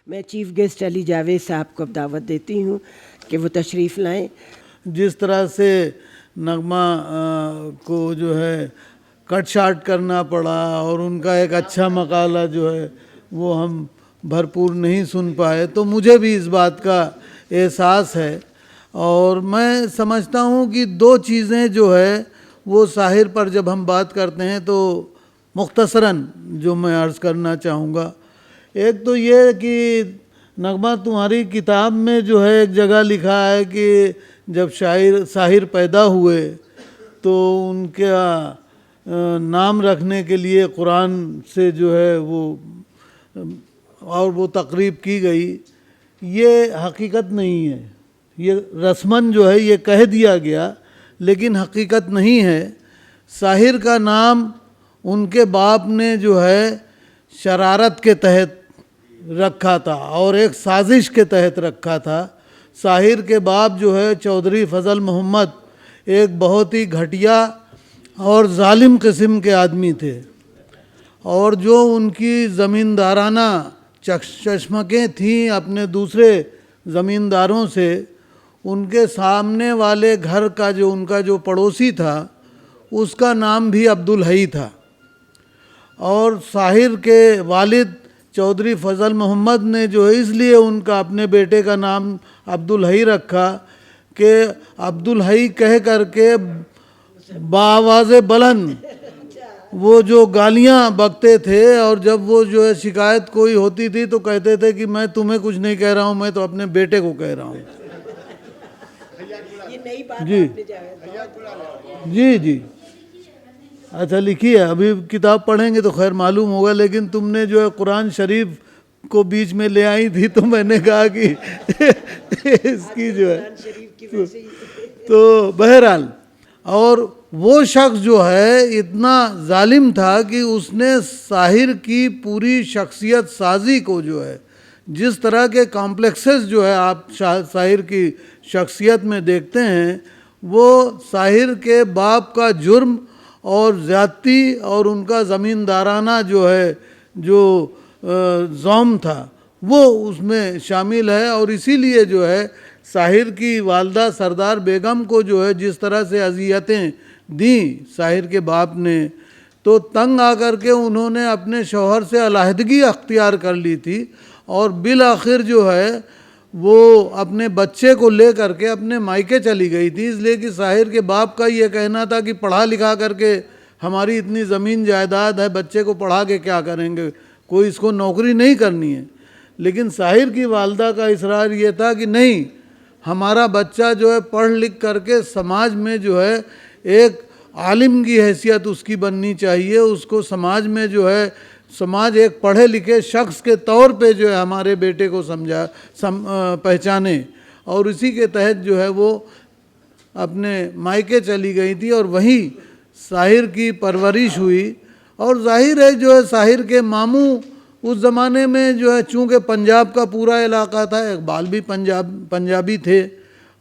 मैं chief guest Ali Javed साहब को अब दावत देती हूँ कि वो तशरीफ़ लाएं। जिस तरह से नगमा को जो है कट शार्ट करना पड़ा और उनका एक अच्छा मकाला जो है वो हम भरपूर नहीं सुन पाए, तो मुझे भी इस बात का एहसास है। और मैं समझता हूँ कि दो चीज़ें जो है वो साहिर पर जब हम बात करते हैं तो मुख्तसरन जो मैं अर्ज़ करना चाहूँगा, एक तो ये कि नगमा तुम्हारी किताब में जो है एक जगह लिखा है कि जब साहिर पैदा हुए तो उनका नाम रखने के लिए कुरान से जो है वो और वो तकरीब की गई। ये हकीकत नहीं है, ये रस्मन जो है ये कह दिया गया, लेकिन हकीकत नहीं है। साहिर का नाम उनके बाप ने जो है शरारत के तहत रखा था और एक साजिश के तहत रखा था। साहिर के बाप जो है चौधरी फजल मोहम्मद एक बहुत ही घटिया और जालिम किस्म के आदमी थे, और जो उनकी ज़मींदाराना चश्मकें थीं अपने दूसरे ज़मींदारों से, उनके सामने वाले घर का जो उनका जो पड़ोसी था उसका नाम भी अब्दुल हई था। और साहिर के वालिद चौधरी फजल मोहम्मद ने जो है इसलिए उनका अपने बेटे का नाम अब्दुल हई रखा कि अब्दुल हई कह करके बाआवाज़े बुलंद वो जो गालियाँ बकते थे, और जब वो जो है शिकायत कोई होती थी तो कहते थे कि मैं तुम्हें कुछ नहीं कह रहा हूँ, मैं तो अपने बेटे को कह रहा हूँ। ये नई बात जी जी जी, अच्छा लिखी है, अभी किताब पढ़ेंगे तो खैर मालूम होगा, लेकिन तुमने जो है कुरान शरीफ को बीच में ले आई थी तो मैंने कहा कि इसकी जो है तो बहरहाल। और वो शख्स जो है इतना जालिम था कि उसने साहिर की पूरी शख्सियत साजी को जो है, जिस तरह के कॉम्प्लेक्सेस जो है आप साहिर की शख्सियत में देखते हैं, वो साहिर के बाप का जुर्म और ज़्यादती और उनका ज़मींदाराना जो है जो ज़ौम था वो उसमें शामिल है। और इसीलिए जो है साहिर की वालदा सरदार बेगम को जो है जिस तरह से अज़ियतें दी साहिर के बाप ने, तो तंग आकर के उन्होंने अपने शौहर से अलहदगी अख्तियार कर ली थी, और बिल आखिर जो है वो अपने बच्चे को ले करके अपने मायके चली गई थी, इसलिए कि साहिर के बाप का ये कहना था कि पढ़ा लिखा करके हमारी इतनी ज़मीन जायदाद है, बच्चे को पढ़ा के क्या करेंगे, कोई इसको नौकरी नहीं करनी है। लेकिन साहिर की वालदा का इसरार ये था कि नहीं, हमारा बच्चा जो है पढ़ लिख करके समाज में जो है एक आलिम की हैसियत उसकी बननी चाहिए, उसको समाज में जो है समाज एक पढ़े लिखे शख्स के तौर पे जो है हमारे बेटे को पहचाने। और इसी के तहत जो है वो अपने मायके चली गई थी और वहीं साहिर की परवरिश हुई। और जाहिर है जो है साहिर के मामू उस ज़माने में जो है चूँकि पंजाब का पूरा इलाका था, इकबाल भी पंजाबी थे,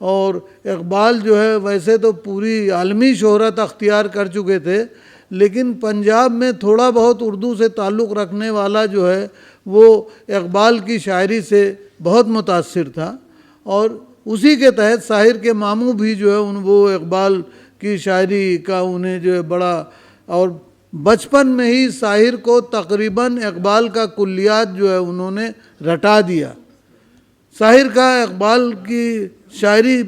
और इकबाल जो है वैसे तो पूरी आलमी शोहरत अख्तियार कर चुके थे, लेकिन पंजाब में थोड़ा बहुत उर्दू से ताल्लुक़ रखने वाला जो है वो इकबाल की शायरी से बहुत मुतासिर था। और उसी के तहत साहिर के मामू भी जो है वो इकबाल की शायरी का उन्हें जो है बड़ा, और बचपन में ही साहिर को तकरीबन इकबाल का कुल्लियात जो है उन्होंने रटा दिया। साहिर का इकबाल की शायरी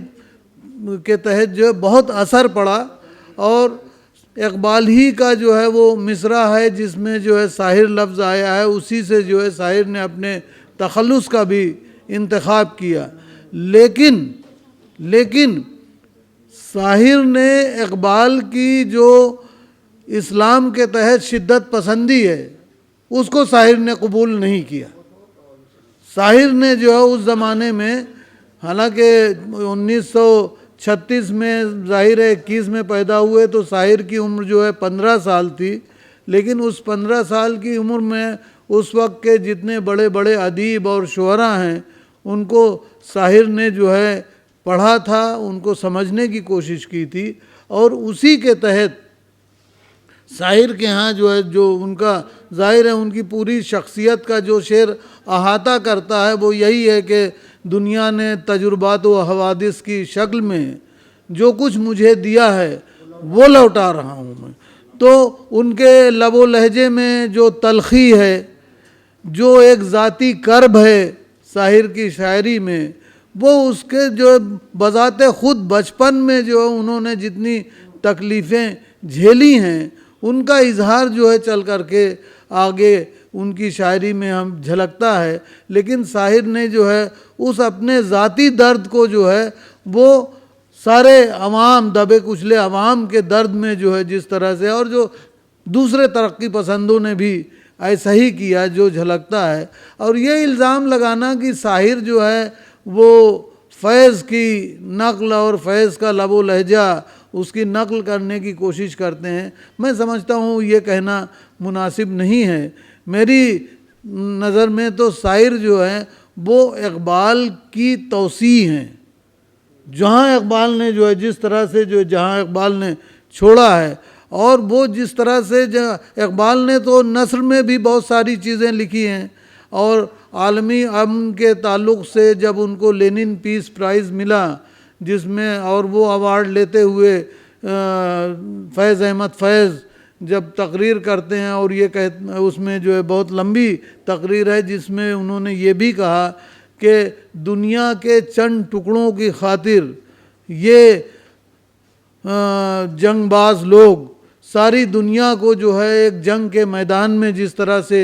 के तहत जो है बहुत असर पड़ा, और इकबाल ही का जो है वो मिसरा है जिसमें जो है साहिर लफ्ज़ आया है, उसी से जो है साहिर ने अपने तखल्लुस का भी इंतखाब किया। लेकिन साहिर ने इकबाल की जो इस्लाम के तहत शिद्दत पसंदी है उसको साहिर ने कबूल नहीं किया। साहिर ने जो है उस ज़माने में, हालांकि 1936 में ज़ाहिर है 21 में पैदा हुए तो साहिर की उम्र जो है 15 साल थी, लेकिन उस 15 साल की उम्र में उस वक्त के जितने बड़े बड़े अदीब और शुअरा हैं उनको साहिर ने जो है पढ़ा था, उनको समझने की कोशिश की थी, और उसी के तहत शायर के यहाँ जो है, जो उनका ज़ाहिर है उनकी पूरी शख्सियत का जो शेर अहाता करता है वो यही है कि दुनिया ने तजुर्बात व हवादिस की शक्ल में जो कुछ मुझे दिया है वो लौटा रहा हूँ मैं। तो उनके लबो लहजे में जो तलखी है, जो एक ज़ाती कर्ब है शाहिर की शायरी में, वो उसके जो बज़ाते ख़ुद बचपन में जो उन्होंने जितनी तकलीफ़ें झेली हैं उनका इजहार जो है चल करके आगे उनकी शायरी में हम झलकता है। लेकिन शाहिर ने जो है उस अपने ज़ाती दर्द को जो है वो सारे अवाम, दबे कुचले अवाम के दर्द में जो है जिस तरह से, और जो दूसरे तरक्की पसंदों ने भी ऐसा ही किया जो झलकता है। और ये इल्ज़ाम लगाना कि शाहिर जो है वो फैज़ की नक़ल और फैज़ का लबो लहजा उसकी नक़ल करने की कोशिश करते हैं, मैं समझता हूँ ये कहना मुनासिब नहीं है। मेरी नज़र में तो शायर जो है वो इक़बाल की तौसी हैं। जहाँ इक़बाल ने जो है जिस तरह से जो जहाँ इक़बाल ने छोड़ा है, और वो जिस तरह से इक़बाल ने तो नस्र में भी बहुत सारी चीज़ें लिखी हैं, और आलमी अमन के ताल्लुक़ से जब उनको लेनिन पीस प्राइज़ मिला जिसमें, और वो अवार्ड लेते हुए फैज़ अहमद फैज़ जब तकरीर करते हैं, और ये उसमें जो है बहुत लंबी तकरीर है जिसमें उन्होंने ये भी कहा कि दुनिया के चंद टुकड़ों की खातिर ये जंगबाज लोग सारी दुनिया को जो है एक जंग के मैदान में जिस तरह से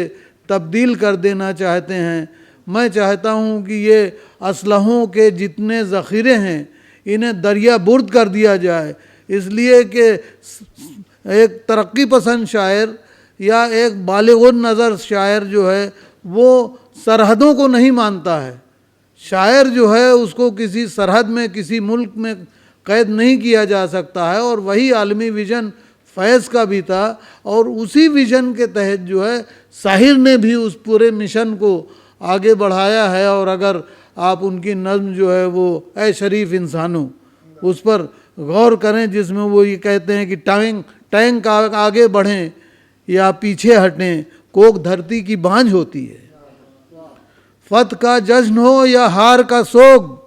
तब्दील कर देना चाहते हैं, मैं चाहता हूँ कि ये असलहों के जितने ज़ख़ीरे हैं इन्हें दरिया बुर्द कर दिया जाए। इसलिए कि एक तरक्की पसंद शायर या एक बालिग़ुन नज़र शायर जो है वो सरहदों को नहीं मानता है। शायर जो है उसको किसी सरहद में, किसी मुल्क में कैद नहीं किया जा सकता है, और वही आलमी विज़न फैज़ का भी था, और उसी विज़न के तहत जो है शाहिर ने भी उस पूरे मिशन को आगे बढ़ाया है। और अगर आप उनकी नज़्म जो है वो ऐ शरीफ इंसानों, उस पर गौर करें जिसमें वो ये कहते हैं कि टैंक आगे बढ़ें या पीछे हटें, कोक धरती की बांझ होती है। फत का जश्न हो या हार का सोग,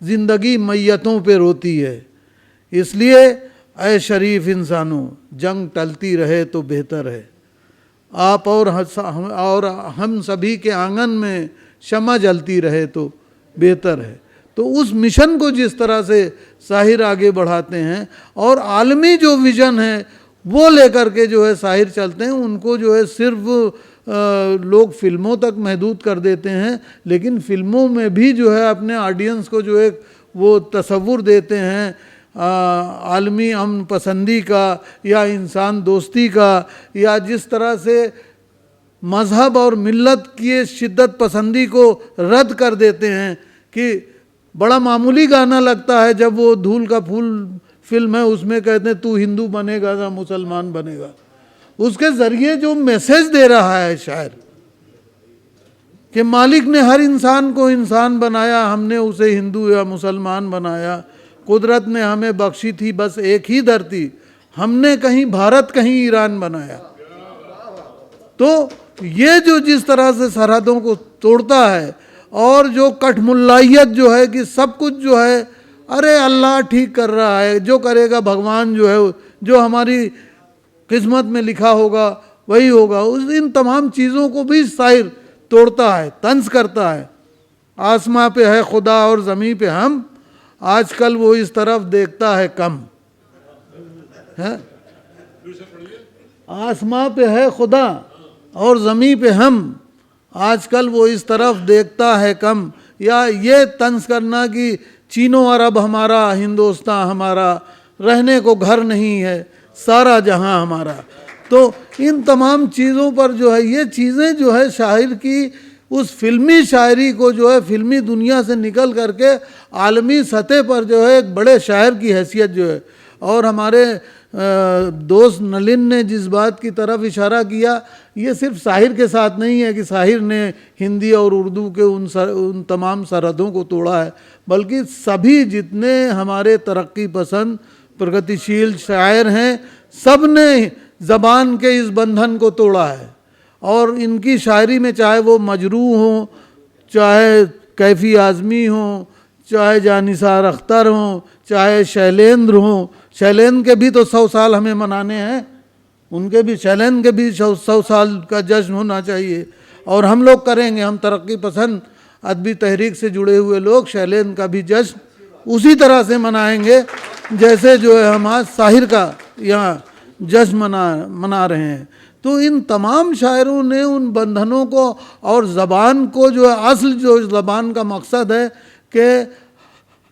ज़िंदगी मैयतों पे रोती है। इसलिए ऐ शरीफ इंसानों, जंग टलती रहे तो बेहतर है। आप और हम सभी के आंगन में शमा जलती रहे तो बेहतर है। तो उस मिशन को जिस तरह से शाहिर आगे बढ़ाते हैं, और आलमी जो विज़न है वो लेकर के जो है शाहिर चलते हैं, उनको जो है सिर्फ लोग फिल्मों तक महदूद कर देते हैं, लेकिन फिल्मों में भी जो है अपने ऑडियंस को जो एक वो तसव्वुर देते हैं आलमी अमन पसंदी का या इंसान दोस्ती का, या जिस तरह से मज़हब और मिल्लत की शिद्दत पसंदी को रद्द कर देते हैं कि बड़ा मामूली गाना लगता है जब वो धूल का फूल फिल्म है उसमें कहते हैं तू हिंदू बनेगा ना मुसलमान बनेगा। उसके ज़रिए जो मैसेज दे रहा है शायर कि मालिक ने हर इंसान को इंसान बनाया, हमने उसे हिंदू या मुसलमान बनाया। कुदरत ने हमें बख्शी थी बस एक ही धरती, हमने कहीं भारत कहीं ईरान बनाया। तो ये जो जिस तरह से सरहदों को तोड़ता है, और जो कठमुल्लाहियत जो है कि सब कुछ जो है अरे अल्लाह ठीक कर रहा है, जो करेगा भगवान जो है, जो हमारी किस्मत में लिखा होगा वही होगा, उस इन तमाम चीज़ों को भी शायर तोड़ता है, तंज करता है। आसमां पे है खुदा और ज़मीं पे हम, आजकल वो इस तरफ देखता है कम है। आसमां पे है खुदा और ज़मीं पे हम, आजकल वो इस तरफ देखता है कम। या ये तंज करना कि चीनो अरब हमारा, हिंदुस्तान हमारा, रहने को घर नहीं है, सारा जहां हमारा। तो इन तमाम चीज़ों पर जो है ये चीज़ें जो है शायर की उस फिल्मी शायरी को जो है फिल्मी दुनिया से निकल करके आलमी सतह पर जो है एक बड़े शायर की हैसियत जो है। और हमारे दोस्त नलिन ने जिस बात की तरफ इशारा किया, ये सिर्फ शाहिर के साथ नहीं है कि शाहिर ने हिंदी और उर्दू के उन तमाम सरहदों को तोड़ा है, बल्कि सभी जितने हमारे तरक्की पसंद प्रगतिशील शायर हैं सब ने ज़बान के इस बंधन को तोड़ा है। और इनकी शायरी में चाहे वो मजरूह हो, चाहे कैफ़ी आज़मी हो, चाहे जानिसार अख्तर हो, चाहे शैलेंद्र हो, शैलेंद्र के भी तो 100 साल हमें मनाने हैं, उनके भी, शैलेंद्र के भी 100 साल का जश्न होना चाहिए। और हम लोग करेंगे, हम तरक्की पसंद अदबी तहरीक से जुड़े हुए लोग शैलेंद्र का भी जश्न उसी तरह से मनाएंगे जैसे जो है हम आज साहिर का यहाँ जश्न मना रहे हैं। तो इन तमाम शायरों ने उन बंधनों को और ज़बान को, जो है असल जो ज़बान का मकसद है कि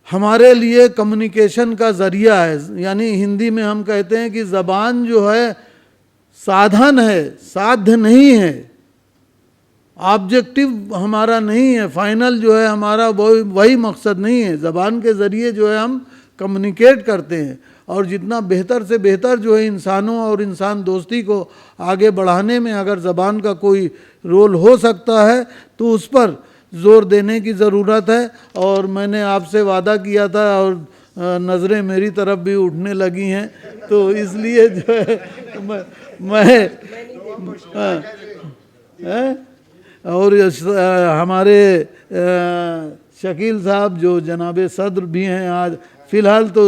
हमारे लिए कम्युनिकेशन का ज़रिया है, यानी हिंदी में हम कहते हैं कि ज़बान जो है साधन है, साध्य नहीं है, ऑब्जेक्टिव हमारा नहीं है, फाइनल जो है हमारा वही मकसद नहीं है। ज़बान के ज़रिए जो है हम कम्युनिकेट करते हैं, और जितना बेहतर से बेहतर जो है इंसानों और इंसान दोस्ती को आगे बढ़ाने में अगर ज़बान का कोई रोल हो सकता है तो उस पर ज़ोर देने की ज़रूरत है। और मैंने आपसे वादा किया था और नज़रें मेरी तरफ भी उठने लगी हैं, तो इसलिए जो है मैं और हमारे शकील साहब जो जनाब सदर भी हैं आज, फ़िलहाल तो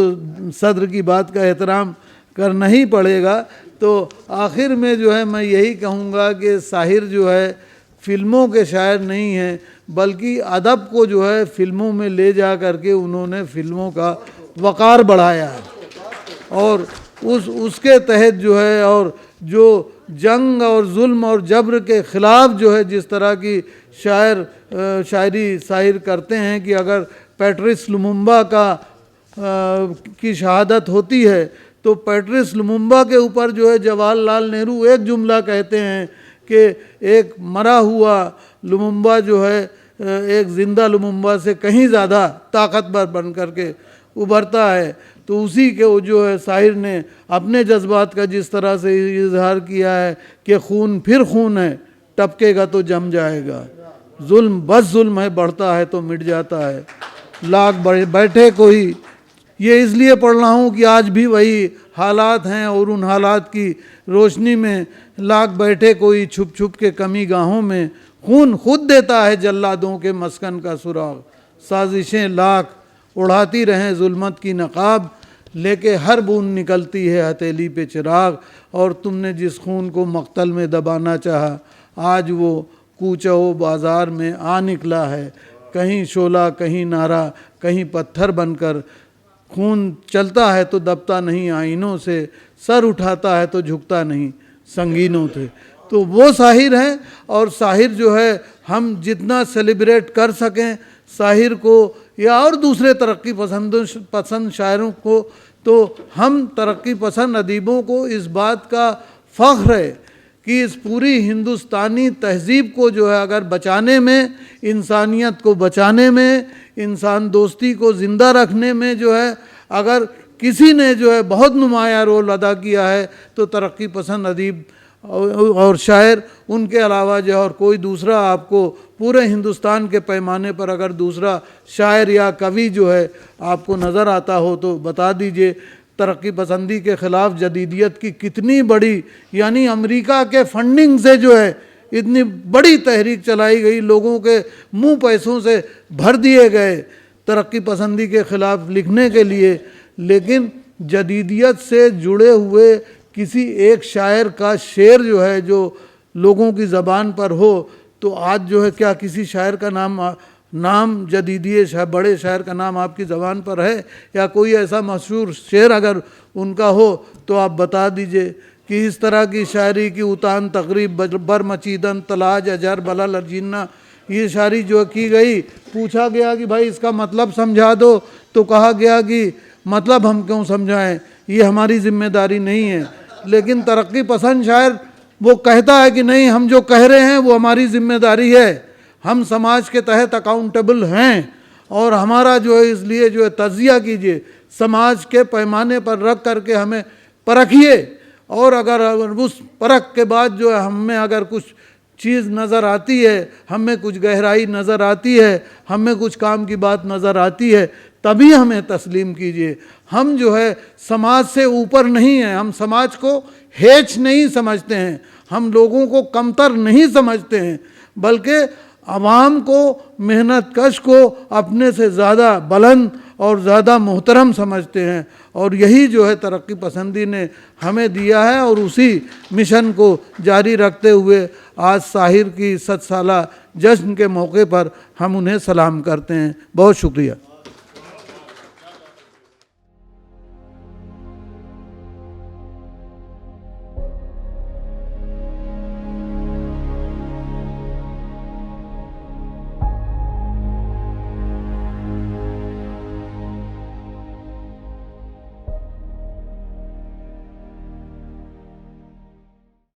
सदर की बात का एहतराम करना ही पड़ेगा। तो आखिर में जो है मैं यही कहूँगा कि साहिर जो है फ़िल्मों के शायर नहीं हैं, बल्कि अदब को जो है फ़िल्मों में ले जा करके उन्होंने फ़िल्मों का वक़ार बढ़ाया है। और उसके तहत जो है, और जो जंग और जुल्म और जबर के ख़िलाफ़ जो है जिस तरह की शायरी साहिर करते हैं कि अगर पैट्रिस लुमुम्बा की शहादत होती है तो पैट्रिस लुमुम्बा के ऊपर जो है जवाहरलाल नेहरू एक जुमला कहते हैं कि एक मरा हुआ लुमुम्बा जो है एक ज़िंदा लुमुम्बा से कहीं ज़्यादा ताकतवर बन करके उभरता है। तो उसी के वो जो है साहिर ने अपने जज्बात का जिस तरह से इजहार किया है कि खून फिर खून है, टपकेगा तो जम जाएगा, जुल्म बस जुल्म है, बढ़ता है तो मिट जाता है, लाख बैठे कोई। ये इसलिए पढ़ रहा हूँ कि आज भी वही हालात हैं, और उन हालात की रोशनी में लाख बैठे कोई छुप छुप के कमी गाहों में, खून खुद देता है जल्लादों के मस्कन का सुराग, साजिशें लाख उड़ाती रहें जुल्मत की नकाब, लेके हर बूंद निकलती है हथेली पे चिराग। और तुमने जिस खून को मक्तल में दबाना चाहा, आज वो कूचो बाज़ार में आ निकला है, कहीं शोला कहीं नारा कहीं पत्थर बनकर, खून चलता है तो दबता नहीं आईनों से, सर उठाता है तो झुकता नहीं संगीनों से। तो वो साहिर हैं, और साहिर जो है हम जितना सेलिब्रेट कर सकें साहिर को या और दूसरे तरक्की पसंद शायरों को, तो हम तरक्की पसंद अदीबों को इस बात का फ़ख्र है कि इस पूरी हिंदुस्तानी तहज़ीब को जो है अगर बचाने में, इंसानियत को बचाने में, इंसान दोस्ती को ज़िंदा रखने में जो है अगर किसी ने जो है बहुत नुमाया रोल अदा किया है तो तरक्की पसंद अदीब और शायर, उनके अलावा जो और कोई दूसरा आपको पूरे हिंदुस्तान के पैमाने पर अगर दूसरा शायर या कवि जो है आपको नज़र आता हो तो बता दीजिए। तरक्की पसंदी के ख़िलाफ़ जदीदियत की कितनी बड़ी, यानी अमेरिका के फंडिंग से जो है इतनी बड़ी तहरीक चलाई गई, लोगों के मुंह पैसों से भर दिए गए तरक्की पसंदी के ख़िलाफ़ लिखने के लिए, लेकिन जदीदियत से जुड़े हुए किसी एक शायर का शेर जो है जो लोगों की ज़बान पर हो, तो आज जो है क्या किसी शायर का नाम जदीदी बड़े शायर का नाम आपकी ज़बान पर है, या कोई ऐसा मशहूर शेर अगर उनका हो तो आप बता दीजिए कि इस तरह की शायरी की उतान तकरीब बर मचीदन तलाज अजर बला लर्जिन्ना, ये शायरी जो की गई, पूछा गया कि भाई इसका मतलब समझा दो, तो कहा गया कि मतलब हम क्यों समझाएं, ये हमारी जिम्मेदारी नहीं है। लेकिन तरक्की पसंद शायर वो कहता है कि नहीं, हम जो कह रहे हैं वो हमारी जिम्मेदारी है, हम समाज के तहत अकाउंटेबल हैं, और हमारा जो है इसलिए जो है तज़िया कीजिए, समाज के पैमाने पर रख करके हमें परखिए, और अगर उस परख के बाद जो है हम में अगर कुछ चीज़ नज़र आती है, हम में कुछ गहराई नज़र आती है, हम में कुछ काम की बात नज़र आती है, तभी हमें तस्लीम कीजिए। हम जो है समाज से ऊपर नहीं हैं, हम समाज को हेच नहीं समझते हैं, हम लोगों को कमतर नहीं समझते हैं, बल्कि आवाम को, मेहनत कश को अपने से ज़्यादा बुलंद और ज़्यादा मोहतरम समझते हैं। और यही जो है तरक्की पसंदी ने हमें दिया है, और उसी मिशन को जारी रखते हुए आज साहिर की 100 साला जश्न के मौके पर हम उन्हें सलाम करते हैं। बहुत शुक्रिया।